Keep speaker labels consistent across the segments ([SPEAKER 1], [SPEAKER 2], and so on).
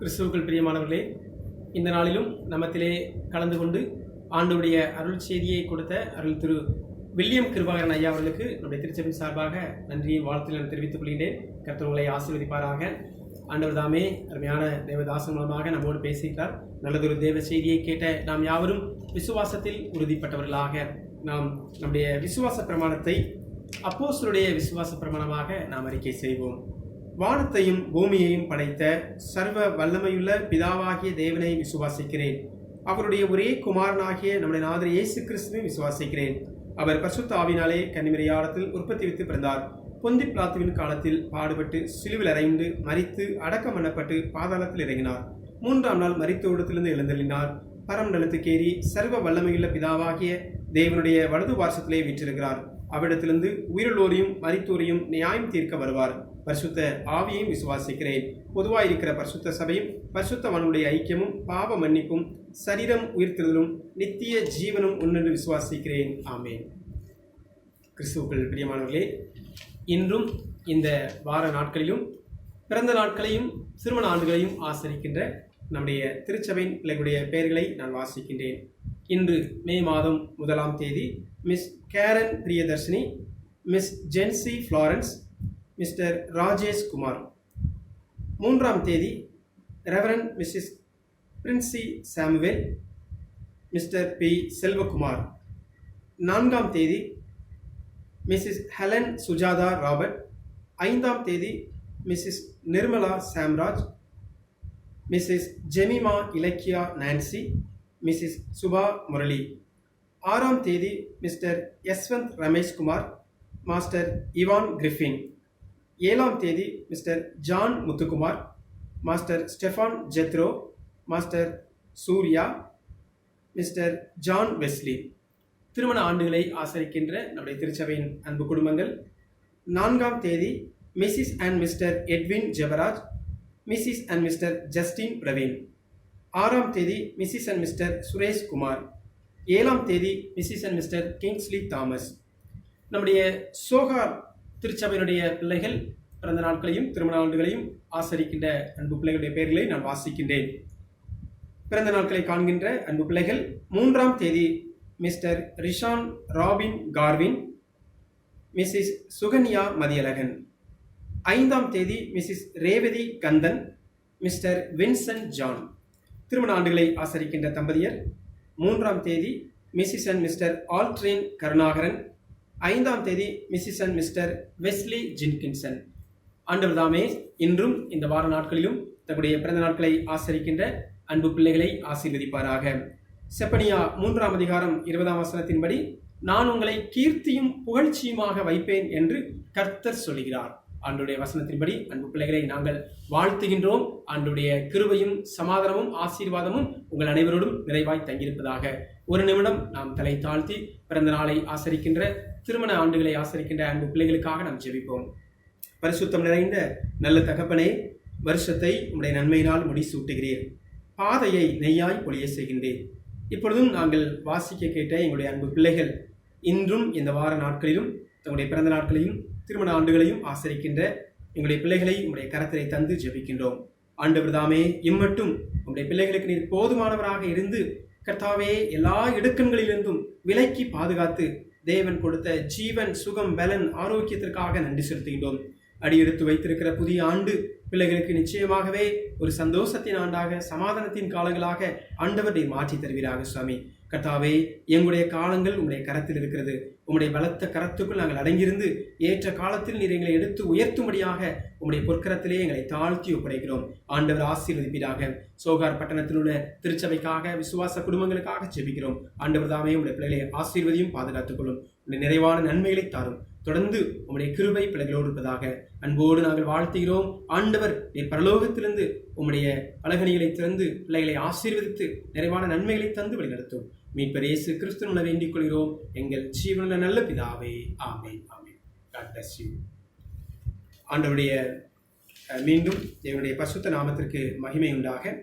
[SPEAKER 1] கிறிஸ்துவுக்குள் பிரியமானவர்களே, இந்த நாளிலும் நம்மத்திலே கலந்து கொண்டு ஆண்டவருடைய அருள் செய்தியை கொடுத்த அருள் திரு வில்லியம் கிருபாகரன் ஐயா அவர்களுக்கு நம்முடைய திருச்சபையின் சார்பாக நன்றியின் வாழ்த்துக்களை தெரிவித்துக் கொள்கிறேன். கர்த்தர் உங்களை ஆசீர்வதிப்பாராக. ஆண்டவர் தாமே அருமையான தேவதாசன் மூலமாக நம்மோடு பேசுகிறார். நல்லதொரு தேவ செய்தியை கேட்ட நாம் யாவரும் விசுவாசத்தில் உறுதிப்பட்டவர்களாக நாம் நம்முடைய விசுவாச பிரமாணத்தை அப்போஸ்தலருடைய விசுவாச பிரமாணமாக நாம் அறிக்கை செய்வோம். வானத்தையும் பூமியையும் படைத்த சர்வ வல்லமையுள்ள பிதாவாகிய தேவனை விசுவாசிக்கிறேன். அவருடைய ஒரே குமாரனாகிய நம்முடைய நாதர் இயேசு கிறிஸ்துவை விசுவாசிக்கிறேன். அவர் பரிசுத்த ஆவியினாலே கன்னிமரியாளத்தில் உற்பத்தி வைத்து பிறந்தார். பொந்தி பிலாத்துவின் காலத்தில் பாடுபட்டு சிலுவில் அறைந்து மரித்து அடக்கம் பண்ணப்பட்டு பாதாளத்தில் இறங்கினார். 3ஆம் நாள் மரித்தோடத்திலிருந்து எழுந்தள்ளினார். பரமண்டலத்துக்கேறி சர்வ வல்லமையுள்ள பிதாவாகிய தேவனுடைய வலது பார்சத்திலே வீற்றிருக்கிறார். அவ்விடத்திலிருந்து உயிருள்ளோரையும் மரித்தோரையும் நியாயம் தீர்க்க வருவார். பரிசுத்த ஆவியையும் விசுவாசிக்கிறேன். பொதுவாயிருக்கிற பரிசுத்த சபையும் பரிசுத்தவான்களுடைய ஐக்கியமும் பாவ மன்னிப்பும் சரீரம் உயிர்த்தெழுதலும் நித்திய ஜீவனும் உன்னென்று விசுவாசிக்கிறேன். ஆமேன். கிறிஸ்துவுக்குள் பிரியமானவர்களே, இன்றும் இந்த வார நாட்களிலும் பிறந்த நாட்களையும் திருமண ஆண்டுகளையும் ஆசரிக்கின்ற நம்முடைய திருச்சபையின் பிள்ளைகளுடைய பெயர்களை நான் வாசிக்கின்றேன். இன்று மே மாதம் 1ஆம் தேதி Miss Karen Priyadarshini, Miss Jency Florence, Mr Rajesh Kumar. 3ஆம் தேதி reverend Mrs Princy Samuel, Mr P Selvakumar. 4ஆம் தேதி மிஸ்ஸஸ் ஹெலன் சுஜாதா ராபர்ட். 5ஆம் தேதி Mrs Nirmala Samraj, Mrs Jemima Ilakkiya Nancy, Mrs Subha Murali. 6ஆம் தேதி Mr Yashwant Rameshkumar, master Ivan Griffin. 7ஆம் தேதி Mr John Muthukumar, master Stefan Jethro, master Surya, Mr John Wesley. திருமண ஆண்டுகளை ஆசரிக்கின்ற நம்முடைய திருச்சபையின் அன்பு குடும்பங்கள். 4ஆம் தேதி Mrs and Mr Edwin Jebaraj, Mrs and Mr Justin Praveen. 6ஆம் தேதி Mrs and Mr Suresh Kumar. 7ஆம் தேதி Mrs and Mr Kingsley Thomas. நம்முடைய சோகார் திருச்சபையினுடைய பிள்ளைகள் பிறந்த நாட்களையும் திருமண ஆண்டுகளையும் ஆசரிக்கின்ற அன்பு பிள்ளைகளுடைய பெயர்களை நான் வாசிக்கின்றேன். பிறந்த நாட்களை காண்கின்ற அன்பு பிள்ளைகள்: 3ஆம் தேதி Mr Rishan Robin Garvin, Mrs Sukanya Mathiyazhagan. 5ஆம் தேதி Mrs Revathi Kandan, Mr Vincent John. திருமண ஆண்டுகளை ஆசரிக்கின்ற தம்பதியர்: 3ஆம் தேதி Mrs and Mr Aldren Karunakaran. 5ஆம் தேதி Mrs and Mr Wesley Jenkinson. ஆண்டவர் தாமே இன்றும் இந்த வார நாட்களிலும் தங்களுடைய பிறந்த நாட்களை ஆசரிக்கின்ற அன்பு பிள்ளைகளை ஆசீர்வதிப்பாராக. செப்பனியா 3ஆம் அதிகாரம் 20ஆம் வசனத்தின்படி, நான் உங்களை கீர்த்தியும் புகழ்ச்சியுமாக வைப்பேன் என்று கர்த்தர் சொல்கிறார். ஆண்டுடைய வசனத்தின்படி அன்பு பிள்ளைகளை நாங்கள் வாழ்த்துகின்றோம். ஆண்டுடைய கிருபையும் சமாதானமும் ஆசீர்வாதமும் உங்கள் அனைவரோடும் நிறைவாய் தங்கியிருப்பதாக. ஒரு நிமிடம் நாம் தலை தாழ்த்தி பிறந்த நாளை ஆசரிக்கின்ற திருமண ஆண்டுகளை ஆசரிக்கின்ற அன்பு பிள்ளைகளுக்காக நாம் ஜெபிப்போம். பரிசுத்தம் நிறைந்த நல்ல தகப்பனே, வருஷத்தை உம்முடைய நன்மையினால் முடிசூட்டுகிறீர். பாதையை நெய்யாய் பொழிய செய்கின்றேன். இப்பொழுதும் நாங்கள் வாசிக்க கேட்ட எங்களுடைய அன்பு பிள்ளைகள் இன்றும் இந்த வார நாட்களிலும் தங்களுடைய பிறந்த நாட்களையும் திருமண ஆண்டுகளையும் ஆசரிக்கின்ற எங்களுடைய பிள்ளைகளை உங்களுடைய கரத்திலே தந்து ஜெபிக்கின்றோம். ஆண்டவர் தாமே இம்மட்டும் உங்களுடைய பிள்ளைகளுக்கு நீர் போதுமானவராக இருந்து கர்த்தாவே எல்லா இடுக்கண்களிலிருந்தும் விலக்கி பாதுகாத்து தேவன் கொடுத்த ஜீவன், சுகம், பலன், ஆரோக்கியத்திற்காக நன்றி செலுத்துகின்றோம். அடியெடுத்து வைத்திருக்கிற புதிய ஆண்டு பிள்ளைகளுக்கு நிச்சயமாகவே ஒரு சந்தோஷத்தின் ஆண்டாக, சமாதானத்தின் காலங்களாக ஆண்டவர் நீர் மாற்றி தருவீராக. சுவாமி கர்த்தாவே, எங்களுடைய காலங்கள் உங்களுடைய கரத்தில் இருக்கிறது. உங்களுடைய பலத்த கரத்துக்குள் நாங்கள் அடங்கியிருந்து ஏற்ற காலத்தில் நீர் எங்களை எடுத்து உயர்த்தும்படியாக உங்களுடைய பொற்கரத்திலே எங்களை தாழ்த்தி ஒப்படைக்கிறோம். ஆண்டவர் ஆசீர்வதிப்பீராக. சோகார் பட்டணத்தில் உள்ள திருச்சபைக்காக, விசுவாச குடும்பங்களுக்காக ஜெபிக்கிறோம். ஆண்டவர் தாமே உங்களுடைய பிள்ளைகளை ஆசீர்வதியும் பாதுகாத்துக் கொள்ளும். உங்களுடைய நிறைவான நன்மைகளை தாரும். தொடர்ந்து உங்களுடைய கிருபை பிள்ளைகளோடு இருப்பதாக அன்போடு நாங்கள் வாழ்த்துகிறோம். ஆண்டவர் நீர் பரலோகத்திலிருந்து உம்முடைய பலகணிகளை திறந்து பிள்ளைகளை ஆசீர்வதித்து நிறைவான நன்மைகளை தந்து வழிநடத்தும். மீட்பர் இயேசு கிறிஸ்துவின் வேண்டிக் கொள்கிறோம் எங்கள் ஜீவனுள்ள நல்ல பிதாவே. ஆமென், ஆமென். God bless you. ஆண்டவருடைய மீண்டும் தேவனுடைய பரிசுத்த நாமத்திற்கு மகிமை உண்டாக.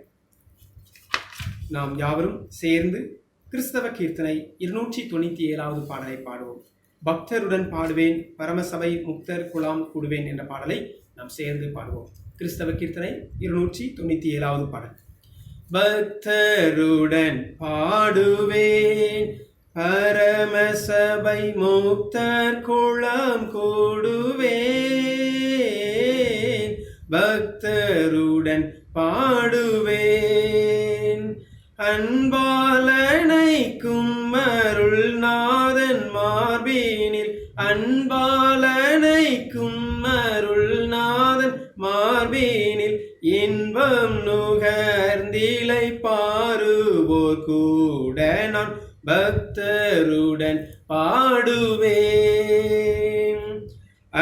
[SPEAKER 1] நாம் யாவரும் சேர்ந்து கிறிஸ்தவ கீர்த்தனை 297வது பாடலை பாடுவோம். பக்தருடன் பாடுவேன், பரமசபை முக்தர் குலாம் கூடுவேன் என்ற பாடலை நாம் சேர்ந்து பாடுவோம். கிறிஸ்தவ கீர்த்தனை 297வது பாடல். பக்தருடன் பாடுவேன், பரமசபை முக்தர் குளம் கூடுவேன். பக்தருடன் பாடுவேன், அன்பாலனைக்கும் அருள்நாதன் மார்பினில், அன்பாலனைக்கும் அருள்நாதன் மார்பினில் இன்பம் நுகர்ந்திலை பாருவோர் கூட நான் பக்தருடன் பாடுவேன்.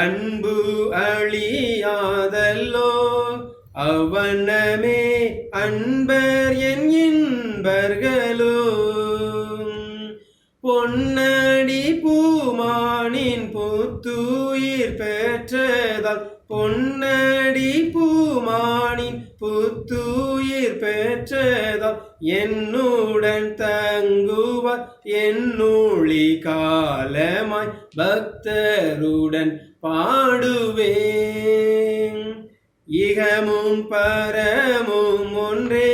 [SPEAKER 1] அன்பு அழியாதல்லோ அவ்வண்ணமே அன்பர் என் இன்பர்களோ, பொன்னடி பூமானின் புத்துயிர் பெற்றதால், பொன்னடி பூமானின் புத்துயிர் பெற்றதால் என்னுடன் தங்குவார் என்னுளி காலமாய் பக்தருடன் பாடுவேன். இகமும் பரமும் ஒன்றே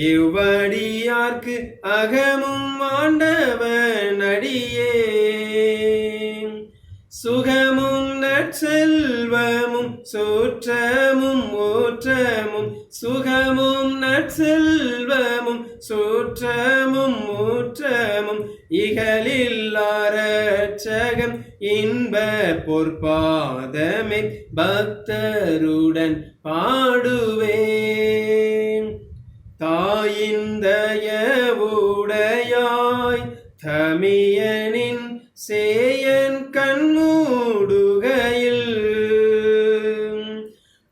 [SPEAKER 1] இவ்வடியார்க்கு அகமும் ஆண்டவன் அடியே, சுகமும் நற்செல்வமும் சோற்றமும் ஊற்றமும், சுகமும் நற்செல்வமும் சோற்றமும் ஊற்றமும் இகலில்லாரட்சகம் இன்ப பொற்பாதமே பக்தருடன் பாடுவேன். தாயிந்தயவுடையாய் தமியனின் சேயன் கண்மூடுகையில்,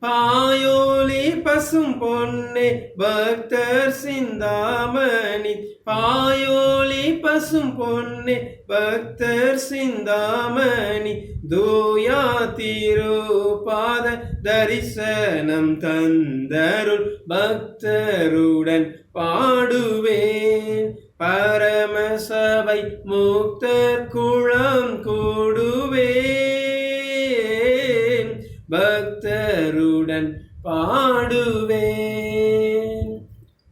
[SPEAKER 1] பாயோலி பசும் பொன்னே பக்தர் சிந்தாமணி, பாயோலி பசும் பொன்னே பக்தர் சிந்தாமணி, தூயா திருபாத தரிசனம் தந்தருள் பக்தருடன் பாடுவேன். பரமசபை முக்தர் குளம் கூடுவேன், பக்தருடன் பாடுவேன்.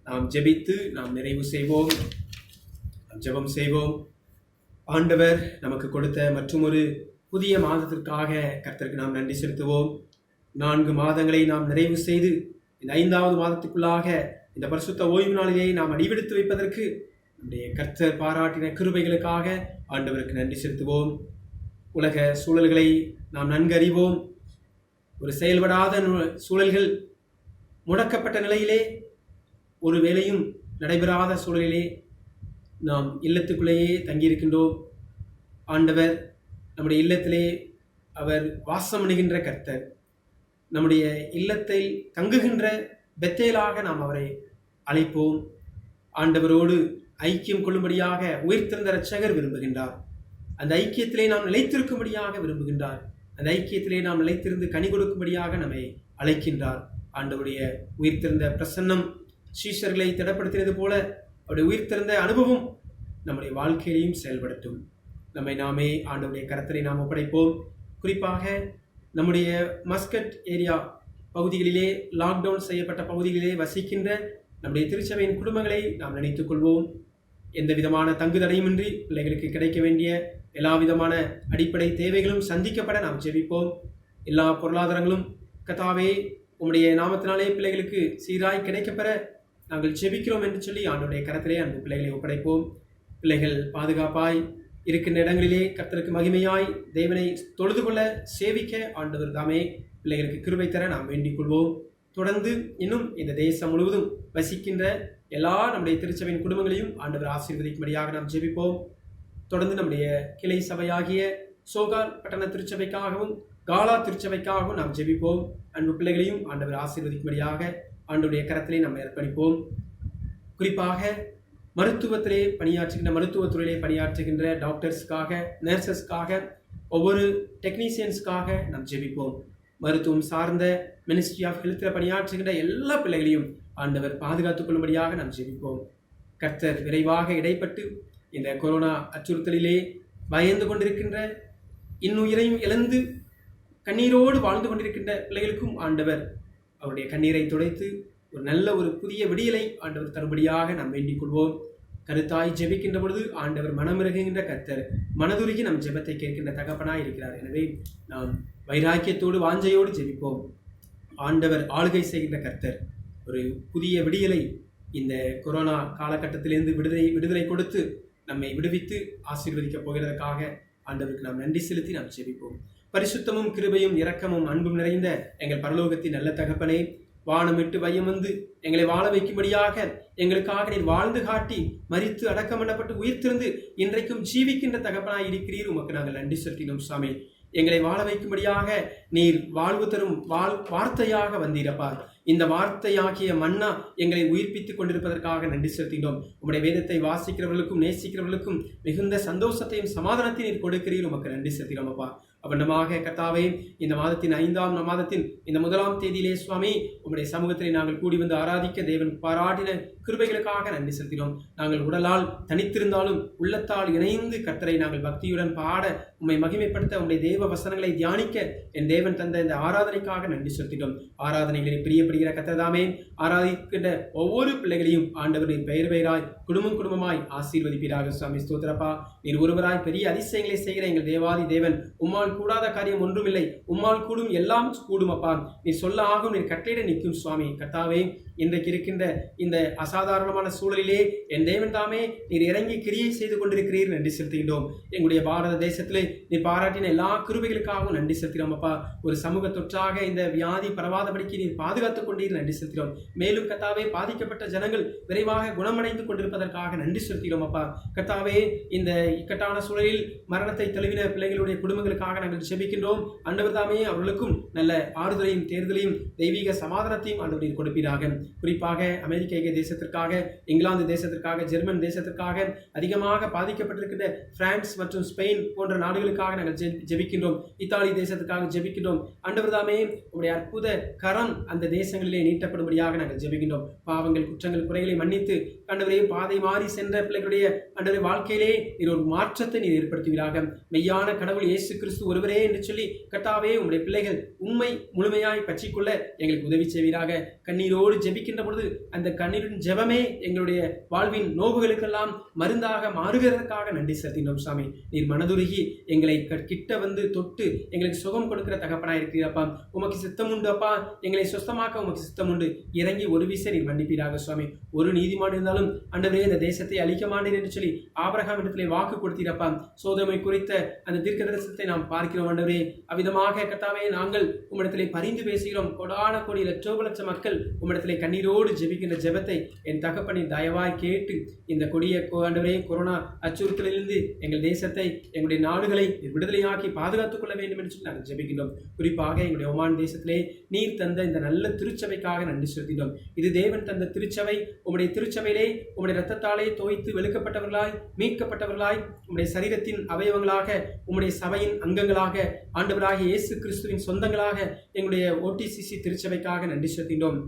[SPEAKER 1] நாம் ஜெபித்து நாம் நிறைவு செய்வோம். நாம் ஜெபம் செய்வோம். ஆண்டவர் நமக்கு கொடுத்த மற்றொரு புதிய மாதத்திற்காக கர்த்தருக்கு நாம் நன்றி செலுத்துவோம். 4 மாதங்களை நாம் நிறைவு செய்து இந்த 5வது மாதத்துக்குள்ளாக இந்த பரிசுத்த ஓய்வு நாளிலே நாம் அடிவெடுத்து வைப்பதற்கு நம்முடைய கர்த்தர் பாராட்டின கிருபைகளுக்காக ஆண்டவருக்கு நன்றி செலுத்துவோம். உலக சூழல்களை நாம் நன்கு அறிவோம். ஒரு செயல்படாத சூழல்கள், முடக்கப்பட்ட நிலையிலே, ஒரு வேளையும் நடைபெறாத சூழலிலே நாம் இல்லத்துக்குள்ளேயே தங்கியிருக்கின்றோம். ஆண்டவர் நம்முடைய இல்லத்திலே அவர் வாசம் பண்ணுகின்ற கர்த்தர். நம்முடைய இல்லத்தை தங்குகின்ற பெத்தேலாக நாம் அவரை அழைப்போம். ஆண்டவரோடு ஐக்கியம் கொள்ளும்படியாக உயிர்த்தெழுந்த இரட்சகர் விரும்புகின்றார். அந்த ஐக்கியத்திலே நாம் நிலைத்திருக்கும்படியாக விரும்புகின்றார். அந்த ஐக்கியத்திலே நாம் நிலைத்திருந்து கனி கொடுக்கும்படியாக நம்மை அழைக்கின்றார். ஆண்டவருடைய உயிர்த்தெழுந்த பிரசன்னம் சீஷர்களை திடப்படுத்தினது போல அவருடைய உயிர்த்தெழுந்த அனுபவம் நம்முடைய வாழ்க்கையிலையும் செயல்படுத்தும். நம்மை நாமே ஆண்டவருடைய கரத்திலே நாம் ஒப்படைப்போம். குறிப்பாக நம்முடைய மஸ்கட் ஏரியா பகுதிகளிலே, லாக்டவுன் செய்யப்பட்ட பகுதிகளிலே வசிக்கின்ற நம்முடைய திருச்சபையின் குடும்பங்களை நாம் நினைத்துக் கொள்வோம். எந்த விதமான தங்குதடையுமின்றி பிள்ளைகளுக்கு கிடைக்க வேண்டிய எல்லா விதமான அடிப்படை தேவைகளும் சந்திக்கப்பட நாம் ஜெபிப்போம். எல்லா பொருளாதாரங்களும் கர்த்தாவே உம்முடைய நாமத்தினாலே பிள்ளைகளுக்கு சீராய் கிடைக்கப்பெற நாங்கள் ஜெபிக்கிறோம் என்று சொல்லி ஆண்டவருடைய கரத்திலே அன்பு பிள்ளைகளை ஒப்படைப்போம். பிள்ளைகள் பாதுகாப்பாய் இருக்கின்ற இடங்களிலே கர்த்தருக்கு மகிமையாய் தேவனை தொழுது கொள்ள சேவிக்க ஆண்டவர் தாமே பிள்ளைகளுக்கு கிருபை தர நாம் வேண்டிக் கொள்வோம். தொடர்ந்து இன்னும் இந்த தேசம் முழுவதும் வசிக்கின்ற எல்லா நம்முடைய திருச்சபையின் குடும்பங்களையும் ஆண்டவர் ஆசீர்வதிக்கும்படியாக நாம் ஜெபிப்போம். தொடர்ந்து நம்முடைய கிளை சபையாகிய சோகார் பட்டண திருச்சபைக்காகவும் காலா திருச்சபைக்காகவும் நாம் ஜெபிப்போம். அன்பு பிள்ளைகளையும் ஆண்டவர் ஆசீர்வதிக்கும்படியாக ஆண்டவருடைய கரத்திலே நாம் அர்ப்பணிப்போம். குறிப்பாக மருத்துவத்திலே பணியாற்றுகின்ற, மருத்துவத்துறையிலே பணியாற்றுகின்ற டாக்டர்ஸ்க்காக, நர்சஸ்க்காக, ஒவ்வொரு டெக்னீசியன்ஸ்க்காக நாம் ஜெபிப்போம். மருத்துவம் சார்ந்த மினிஸ்ட்ரி ஆஃப் ஹெல்த்தில் பணியாற்றுகின்ற எல்லா பிள்ளைகளையும் ஆண்டவர் பாதுகாத்துக் கொள்ளும்படியாக நாம் ஜெபிப்போம். கர்த்தர் விரைவாக இடைப்பட்டு இந்த கொரோனா அச்சுறுத்தலிலே பயந்து கொண்டிருக்கின்ற, இன்னுயிரையும் இழந்து கண்ணீரோடு வாழ்ந்து கொண்டிருக்கின்ற பிள்ளைகளுக்கும் ஆண்டவர் அவருடைய கண்ணீரை துடைத்து ஒரு நல்ல ஒரு புதிய விடியலை ஆண்டவர் தரும்படியாக நாம் வேண்டிக் கொள்வோம். கருத்தாய் ஜெபிக்கின்ற பொழுது ஆண்டவர் மனமிறங்குகின்ற கர்த்தர், மனதுருகி நம் ஜெபத்தை கேட்கின்ற தகப்பனாய் இருக்கிறார். எனவே நாம் வைராக்கியத்தோடு வாஞ்சையோடு ஜெபிப்போம். ஆண்டவர் ஆளுகை செய்கின்ற கர்த்தர் ஒரு புதிய விடியலை இந்த கொரோனா காலகட்டத்திலிருந்து விடுதலை கொடுத்து நம்மை விடுவித்து ஆசீர்வதிக்கப் போகிறதற்காக ஆண்டவருக்கு நாம் நன்றி செலுத்தி நாம் ஜெபிப்போம். பரிசுத்தமும் கிருபையும் இரக்கமும் அன்பும் நிறைந்த எங்கள் பரலோகத்தின் நல்ல தகப்பனே, வானமிட்டு வையம் வந்து எங்களை வாழ வைக்கும்படியாக எங்களுக்காக நீர் வாழ்ந்து காட்டி மரித்து அடக்கம் பண்ணப்பட்டு உயிர்த்திருந்து இன்றைக்கும் ஜீவிக்கின்ற தகப்பனாய் இருக்கிறீர். உமக்கு நாங்கள் நன்றி செலுத்தினோம் சுவாமி. எங்களை வாழ வைக்கும்படியாக நீர் வாழ்வு தரும் வார்த்தையாக வந்தீரப்பா. இந்த வார்த்தையாகிய மன்னா எங்களை உயிர்ப்பித்துக் கொண்டிருப்பதற்காக நன்றி செலுத்தினோம். உம்முடைய வேதத்தை வாசிக்கிறவர்களுக்கும் நேசிக்கிறவர்களுக்கும் மிகுந்த சந்தோஷத்தையும் சமாதானத்தையும் நீர் கொடுக்கிறீர். உமக்கு நன்றி செலுத்தினோம் அப்பா. அவண்டமாக கர்த்தாவே, இந்த மாதத்தின் 5ஆம் மாதத்தின் இந்த 1ஆம் தேதியிலே சுவாமி உம்முடைய சமூகத்திலே நாங்கள் கூடி வந்து ஆராதிக்க தேவன் பாராட்டின கிருபைகளுக்காக நன்றி செலுத்தினோம். நாங்கள் உடலால் தனித்திருந்தாலும் உள்ளத்தால் இணைந்து கர்த்தரை நாங்கள் பக்தியுடன் பாட, உம்மை மகிமைப்படுத்த, உம்முடைய தேவ வசனங்களை தியானிக்க என் தேவன் தந்த இந்த ஆராதனைக்காக நன்றி செலுத்தினோம். ஆராதனைகளை பிரியப்படுகிற கர்த்தர்தாமே, ஆராதிக்கின்ற ஒவ்வொரு பிள்ளைகளையும் ஆண்டவர் நீர் பெயர் பெயராய் குடும்பமாய் ஆசீர்வதிப்பீராக. சுவாமி ஸ்தோத்திரப்பா. நீர் ஒருவராய் பெரிய அதிசயங்களை செய்கிற எங்கள் தேவாதி தேவன். உம்மால் கூடாத காரியம் ஒன்றுமில்லை. உம்மால் கூடும் எல்லாம் கூடும் அப்பா. நீர் சொல்ல ஆகும், நீர் கட்டளையிட நிற்கும் சுவாமி. கர்த்தாவே, இன்றைக்கு இருக்கின்ற இந்த அசாதாரணமான சூழலிலே என் தேவன் தாமே நீர் இறங்கி கிரியை செய்து கொண்டிருக்கிறீர். நன்றி செலுத்துகின்றோம். எங்களுடைய பாரத தேசத்திலே நீர் பாராட்டின எல்லா கிருபைகளுக்காகவும் நன்றி செலுத்துகிறோம் அப்பா. ஒரு சமூக தொற்றாக இந்த வியாதி பரவாதபடிக்கு நீர் பாதுகாத்துக் கொண்டீர். நன்றி செலுத்துகிறோம். மேலும் கர்த்தாவே, பாதிக்கப்பட்ட ஜனங்கள் விரைவாக குணமடைந்து கொண்டிருப்பதற்காக நன்றி செலுத்துகிறோம் அப்பா. கர்த்தாவே, இந்த இக்கட்டான சூழலில் மரணத்தை தழுவின பிள்ளைகளுடைய குடும்பங்களுக்காக நாங்கள் ஜெபிக்கின்றோம். ஆண்டவர் தாமே அவர்களுக்கும் நல்ல ஆறுதலையும் தேர்தலையும் தெய்வீக சமாதானத்தையும் ஆண்டவர் நீர் கொடுப்பீராக. குறிப்பாக அமெரிக்க தேசத்திற்காக, இங்கிலாந்து தேசத்திற்காக, ஜெர்மன் தேசத்திற்காக, அதிகமாக பாதிக்கப்பட்டிருக்கின்ற பிரான்ஸ் மற்றும் ஸ்பெயின் போன்ற நாடுகளுக்காக நாங்கள் ஜெபிக்கின்றோம். இத்தாலி தேசத்திற்காக ஜெபிக்கின்றோம். ஆண்டவர் தாமே உடைய அற்புத கரம் அந்த தேசங்களிலே நீட்டப்படும்படியாக நாங்கள் ஜெபிக்கின்றோம். பாவங்கள், குற்றங்கள், குறைகளை மன்னித்து ஆண்டவரே பாதை மாறி சென்ற பிள்ளைகளுடைய ஆண்டவரே வாழ்க்கையிலே நீர் ஒரு மாற்றத்தை நீர் ஏற்படுத்துவீராக. மெய்யான கடவுள் இயேசு கிறிஸ்து ஒருவரே என்று சொல்லி கர்த்தாவே உம்முடைய பிள்ளைகள் உண்மை முழுமையாய் பற்றிக்கொள்ள எங்களுக்கு உதவி செய்வீராக. கண்ணீரோடு ஜெபிக்கின்ற பொழுது அந்த கண்ணீரின் ஜெபமே எங்களுடைய வாழ்வின் நோவுகளுக்கெல்லாம் மருந்தாக மாறுகிறதற்காக நன்றி செலுத்தினோம் சாமி. நீர் மனதுருகி எங்களை கிட்ட வந்து தொட்டு எங்களுக்கு சுகம் கொடுக்கிற தகப்பனாய் இருக்கிறப்பா. உமக்கு சித்தம் உண்டு அப்பா. எங்களை சுத்தமாக்க உமக்கு சித்தம் உண்டு. இறங்கி ஒரு வீச நீர் மன்னிப்பீராக சுவாமி. ஒரு நீதிமான் இருந்தாலும் ஆண்டவரே இந்த தேசத்தை அழிக்க மாட்டேன் என்று சொல்லி ஆபிரகாம் இடத்திலே வாக்கு கொடுத்தீரப்பா. சோதோமை குறித்த அந்த தீர்க்க தரிசனத்தை நாம் பார்க்கிறோம் ஆண்டவரே. அவ்விதமாக கர்த்தாவே நாங்கள் உம்மிடத்திலே பரிந்து பேசுகிறோம். கொடான கோடி லட்ச மக்கள் உம்மிடத்திலே கண்ணீரோடு ஜெபிக்கின்ற ஜெபத்தை என் தகப்பனின் தயவாய் கேட்டு இந்த கொடிய ஆண்டவரே கொரோனா அச்சுறுத்தலிலிருந்து எங்கள் தேசத்தை, எங்களுடைய நாடுகளை விடுதலையாக்கி பாதுகாத்துக் கொள்ள வேண்டும் என்று சொல்லி நாங்கள் ஜெபிக்கின்றோம். குறிப்பாக எங்களுடைய ஒமான் தேசத்திலே நீர் தந்த இந்த நல்ல திருச்சபைக்காக நன்றி செலுத்தினோம். இது தேவன் தந்த திருச்சபை. உம்முடைய திருச்சபையிலே உம்முடைய இரத்தத்தாலே தோய்த்து வெளுக்கப்பட்டவர்களாய், மீட்கப்பட்டவர்களாய், உம்முடைய சரீரத்தின் அவயவங்களாக, உம்முடைய சபையின் அங்கங்களாக, ஆண்டவராகிய இயேசு கிறிஸ்துவின் சொந்தங்களாக எங்களுடைய OTCC திருச்சபைக்காக நன்றி செலுத்தினோம்.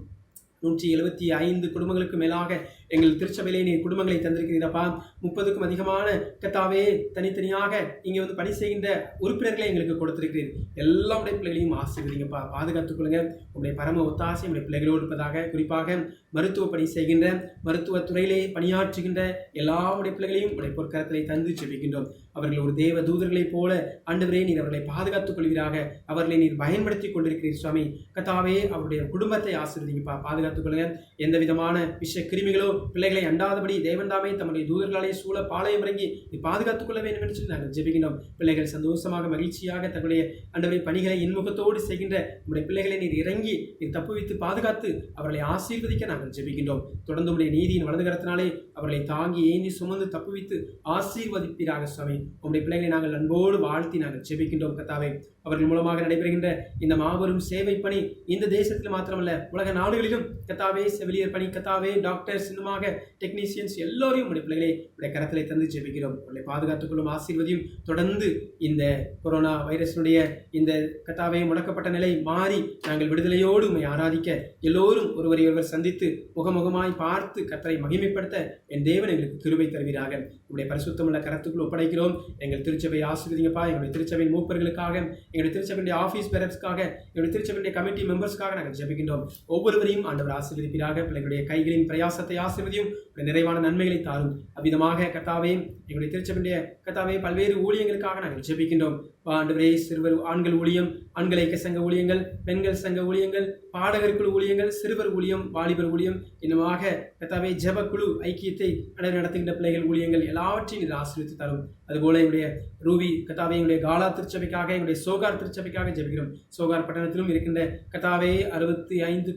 [SPEAKER 1] 175 குடும்பங்களுக்கு மேலாக எங்கள் திருச்சபையிலே நீர் குடும்பங்களை தந்திருக்கிறீரப்பா. 30க்கும் அதிகமான கர்த்தாவே தனித்தனியாக இங்கே வந்து பணி செய்கின்ற உறுப்பினர்களை எங்களுக்கு கொடுத்திருக்கிறீர். எல்லா உடைய பிள்ளைகளையும் ஆசீர்வதிங்கப்பா. பாதுகாத்துக் கொள்ளுங்க. உங்களுடைய பரம ஒத்தாசை உடைய பிள்ளைகளோடு இருப்பதாக. குறிப்பாக மருத்துவ பணி செய்கின்ற, மருத்துவத்துறையிலே பணியாற்றுகின்ற எல்லா உடைய பிள்ளைகளையும் உடைய பொற்கரத்திலே தந்து ஜெபிக்கின்றோம். அவர்கள் ஒரு தேவ தூதர்களைப் போல ஆண்டவரே நீர் அவர்களை பாதுகாத்துக் கொள்வீராக. அவர்களை நீர் பயன்படுத்திக் கொண்டிருக்கிறீர் சுவாமி. கர்த்தாவே அவருடைய குடும்பத்தை ஆசீர்வதிங்கப்பா. பாதுகாத்துக் கொள்ளுங்க. எந்த விதமான விஷ கிருமிகளோ பிள்ளைகளை அண்டாதபடி தேவன் தாமே தம்முடைய தூதர்களாலே சூழ பாளையம் இறங்கி பாதுகாத்துக் கொள்ள வேண்டும் என்று சொல்லி நாங்கள் ஜெபிக்கின்றோம். பிள்ளைகள் சந்தோஷமாக மகிழ்ச்சியாக தங்களுடைய ஆண்டவரே பணிகளை இன்முகத்தோடு செய்கின்ற உடைய பிள்ளைகளை நீர் இறங்கி நீர் தப்புவித்து பாதுகாத்து அவர்களை ஆசீர்வதிக்க நாங்கள் ஜெபிக்கின்றோம். தொடர்ந்து உடைய நீதியின் வலது கரத்தினாலே அவர்களை தாங்கி ஏந்தி சுமந்து தப்புவித்து ஆசீர்வதிப்பீராக சுவாமி. உடைய பிள்ளைகளை நாங்கள் அன்போடு வாழ்த்தி நாங்கள் ஜெபிக்கின்றோம் கர்த்தாவே. அவர்கள் மூலமாக நடைபெறுகின்ற இந்த மாபெரும் சேவை பணி இந்த தேசத்தில் மாத்திரமல்ல உலக நாடுகளிலும் கர்த்தாவே, செவிலியர் பணி கர்த்தாவே, டாக்டர்ஸ், இன்னுமாக டெக்னீஷியன்ஸ் எல்லோரையும் உடைய பிள்ளைகளை உடைய கரத்திலே தந்து ஜெபிக்கிறோம். உங்களை பாதுகாத்துக் கொள்ளும் ஆசீர்வதியும். தொடர்ந்து இந்த கொரோனா வைரஸினுடைய இந்த கர்த்தாவே முடக்கப்பட்ட நிலை மாறி நாங்கள் விடுதலையோடு உண்மை ஆராதிக்க எல்லோரும் ஒருவரை ஒருவர் சந்தித்து முகமுகமாய் பார்த்து கர்த்தரை மகிமைப்படுத்த என் தேவன் எங்களுக்கு கிருபை தருவீராக. உங்களுடைய பரிசுத்தமுள்ள கரத்துக்குள் ஒப்படைக்கிறோம். எங்கள் திருச்சபை ஆசீர்வதிங்கப்பா. எங்களுடைய திருச்சபையின் மூப்பர்களுக்காக, எங்களுடைய திருச்சபையுடைய ஆஃபீஸ் பேரர்ஸ்க்காக, எங்களுடைய திருச்சபையுடைய கமிட்டி மெம்பர்ஸ்க்காக நாங்கள் ஜெபிக்கின்றோம். ஒவ்வொருவரையும் ஆண்டவர் ஆசீர்வதிப்பீராக. பிள்ளைகளுடைய கைகளின் பிரயாசத்தை ஆசீர்வதியும், நிறைவான நன்மைகளை தாரும். அவ்விதமாக கர்த்தாவே எங்களுடைய திருச்சபையுடைய கர்த்தாவே பல்வேறு ஊழியங்களுக்காக நாங்கள் ஜெபிக்கின்றோம். ஆண்டவரே, சிறுவர் ஆண்கள் ஊழியம், ஆண்கள் ஐக்கிய சங்க ஊழியங்கள், பெண்கள் சங்க ஊழியங்கள், பாடகர்கள் ஊழியங்கள், சிறுவர் ஊழியம், வாலிபர் ஊழியம், இன்னுமாக கர்த்தாவே ஜெப குழு ஐக்கியத்தை நடத்துகின்ற பிள்ளைகள் ஊழியங்கள் எல்லாவற்றையும் இது ஆசீர்வதித்து தரும். அதுபோல எங்களுடைய ரூவி கர்த்தாவே எங்களுடைய காலா திருச்சபைக்காக, எங்களுடைய சோகார் திருச்சபைக்காக ஜெபிக்கிறோம். சோகார் பட்டணத்திலும் இருக்கின்ற கர்த்தாவே 65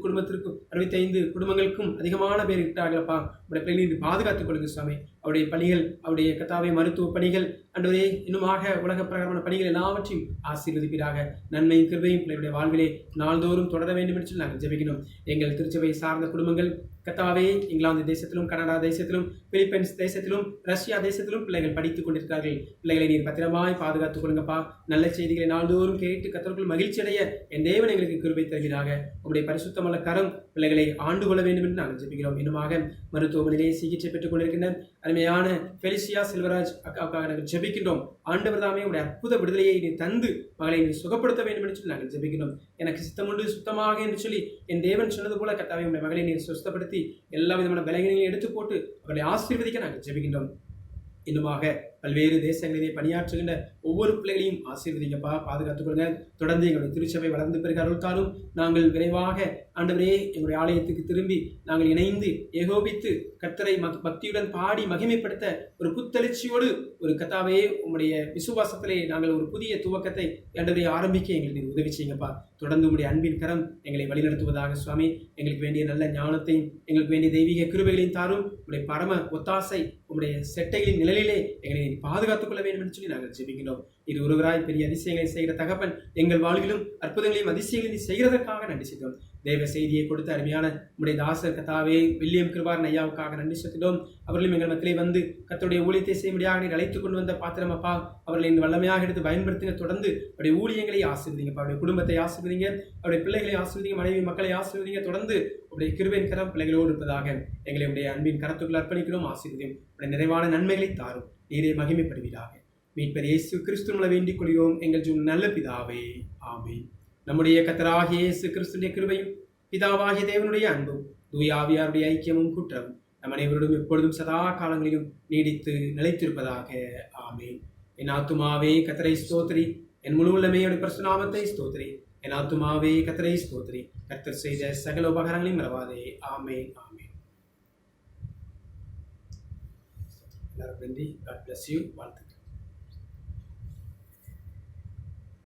[SPEAKER 1] குடும்பங்களுக்கும் அதிகமான பேர் இருக்கிறார்களப்பா. உடைய பிள்ளைகளை பாதுகாத்துக் கொள்ளுங்க சுவாமி. அவருடைய பணிகள், அவருடைய கர்த்தாவே மருத்துவ பணிகள், ஆண்டவரே இன்னுமாக உலக பிரகாரமான பணிகள் எல்லாவற்றையும் ஆசீர்வதிப்பீராக. நன்மையும் கிருபையும் பிள்ளைகளுடைய வாழ்விலே நாள்தோறும் தொடர வேண்டும் என்று சொல்லி நாங்கள் ஜெபிக்கிறோம். எங்கள் திருச்சபை சார்ந்த குடும்பங்கள் கர்த்தாவே இங்கிலாந்து தேசத்திலும், கனடா தேசத்திலும், பிலிப்பைன்ஸ் தேசத்திலும், ரஷ்யா தேசத்திலும் பிள்ளைகள் படித்துக் கொண்டிருக்கிறார்கள். பிள்ளைகளை நீர் பத்திரமாய் பாதுகாத்துக் கொள்ளுங்கப்பா. நல்ல செய்திகளை நாள்தோறும் கேட்டு கர்த்தருக்குள் மகிழ்ச்சி அடைய என் தேவன் எங்களுக்கு கிருபை தருகிறாக. உங்களுடைய பரிசுத்தமுள்ள கரம் பிள்ளைகளை ஆண்டு கொள்ள வேண்டும் என்று நாங்கள் ஜெபிக்கிறோம். இன்னுமாக மருத்துவமனையிலே சிகிச்சை பெற்றுக் கொண்டிருக்கின்ற அருமையான பெலிசியா செல்வராஜ் அக்காவுக்காக நாங்கள் ஜெபிக்கின்றோம். ஆண்டவர் தாமே உடைய அற்புத விடுதலையை நீ தந்து மகளை நீ சுகப்படுத்த வேண்டும் என்று சொல்லி நாங்கள் ஜெபிக்கிறோம். எனக்கு சித்தமுண்டு சுத்தமாக என்று சொல்லி என் தேவன் சொன்னது போல கர்த்தாவே உடைய மகளை நீர் சுத்தப்படுத்தி எல்லா விதமான பலகீனங்களையும் எடுத்து போட்டு அவர்களை ஆசீர்வதிக்க நாங்கள் ஜெபிக்கின்றோம். இன்னுமாக பல்வேறு தேசங்களிலே பணியாற்றுகின்ற ஒவ்வொரு பிள்ளைகளையும் ஆசீர்வதிங்கப்பா, பாதுகாத்துக் கொள்ளுங்க. தொடர்ந்து எங்களுடைய திருச்சபை வளர்ந்து பிறகு அருள்தாரும். நாங்கள் விரைவாக ஆண்டவரே எங்களுடைய ஆலயத்துக்கு திரும்பி நாங்கள் இணைந்து ஏகோபித்து கர்த்தரை பக்தியுடன் பாடி மகிமைப்படுத்த ஒரு புத்தெழுச்சியோடு ஒரு கர்த்தாவே உம்முடைய விசுவாசத்திலே நாங்கள் ஒரு புதிய துவக்கத்தை ஆண்டவரே ஆரம்பிக்க எங்களுக்கு உதவி செய்யுங்கப்பா. தொடர்ந்து உம்முடைய அன்பின் கரம் எங்களை வழிநடத்துவதாக சுவாமி. எங்களுக்கு வேண்டிய நல்ல ஞானத்தையும் எங்களுக்கு வேண்டிய தெய்வீக கிருபைகளையும் தாரும். உம்முடைய பரம ஒத்தாசை உம்முடைய செட்டைகளின் நிழலிலே எங்களை பாதுகாத்துக் கொள்ள வேண்டும் என்று சொல்லி நாங்கள் ஜெபிக்கிறோம். இது ஒருவராய் பெரிய அதிசயங்களை செய்கிற தகப்பன் எங்கள் வாழ்விலும் அற்புதங்களையும் அதிசயங்களையும் செய்கிறதற்காக நன்றி செய்தோம். தேவ செய்தியை கொடுத்த அருமையான உம்முடைய தாசர் கர்த்தாவே வில்லியம் கிருபாகரன் ஐயாவுக்காக நன்றி செலுத்தினோம். அவர்களும் எங்கள் மத்தியிலே வந்து கர்த்தருடைய ஊழியத்தை செய்யும்படியாக நீர் அழைத்துக் கொண்டு வந்த பாத்திரம் அப்பா. அவர்களை வல்லமையாக எடுத்து பயன்படுத்தின. தொடர்ந்து அவருடைய ஊழியங்களை ஆசீர்வதிங்கப்பா. அவருடைய குடும்பத்தை ஆசீர்வதிங்க, அவருடைய பிள்ளைகளை ஆசீர்வதிங்க, மனைவி மக்களை ஆசீர்வதிங்க. தொடர்ந்து உடைய கிருபையின் கரம் பிள்ளைகளோடு இருப்பதாக எங்களை உடைய அன்பின் கரத்துக்குள் அர்ப்பணிக்கிறோம். ஆசீர்வதியும் உடைய நிறைவான நன்மைகளை தாரும். நீரே மகிமைப்படுவீராக. மீட்பர் இயேசு கிறிஸ்துவின் வேண்டிக் கொள்கிறோம் எங்கள் நல்ல பிதாவே, ஆமென். நம்முடைய கர்த்தராகிய இயேசு கிறிஸ்துவின் கிருபையும் பிதாவாகிய தேவனுடைய அன்பும் தூய ஆவியாருடைய ஐக்கியமும் குற்றமும் நம் அனைவரோடும் எப்பொழுதும் சதா காலங்களிலும் நீடித்து நிலைத்திருப்பதாக, ஆமென். என் ஆத்துமாவே கர்த்தரை ஸ்தோத்திரி, என் முழு உள்ளமே அவருடைய பரிசுத்த நாமத்தை ஸ்தோத்திரி. என் ஆத்துமாவே கர்த்தரை ஸ்தோத்திரி, கர்த்தர் செய்த சகல உபகாரங்களையும் மறவாதே, ஆமென், ஆமென். எல்லாரும் நன்றி. God bless you. வாழ்த்து.